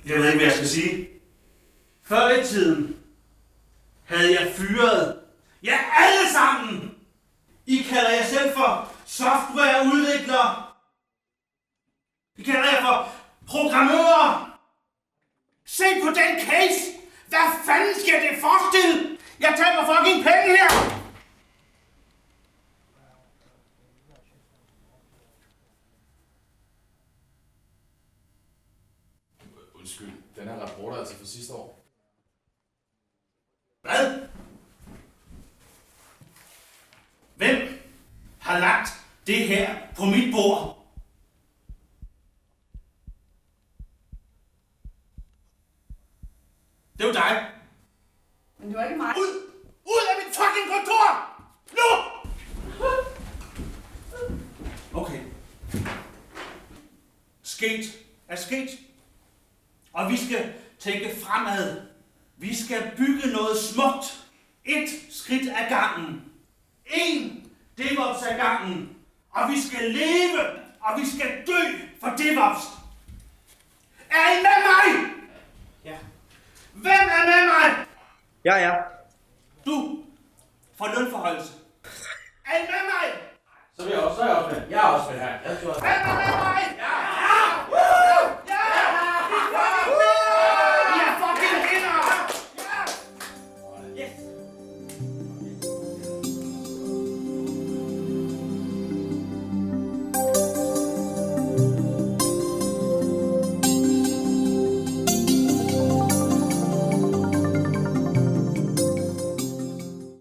Jeg ved ikke, hvad jeg skal sige. Før i tiden havde jeg fyret jer alle sammen. I kalder jer selv for softwareudviklere. I kalder jer for programmører. Se på den case. Hvad fanden skal det forestille? Jeg tager fucking penge her. Undskyld, den her rapport er altså fra sidste år. Hvad? Hvem har lagt det her på mit bord? Det er jo dig. Men det var ikke mig. Ud af mit fucking kontor! Nu! Okay. Sket er sket. Og vi skal tænke fremad. Vi skal bygge noget smukt. Et skridt ad gangen. En DevOps ad gangen. Og vi skal leve, og vi skal dø for DevOps. Er I med mig? Ja. Hvem er med mig? Ja. Du får lønforhøjelse. Er I med mig? Så er jeg også med. Jeg er også med her.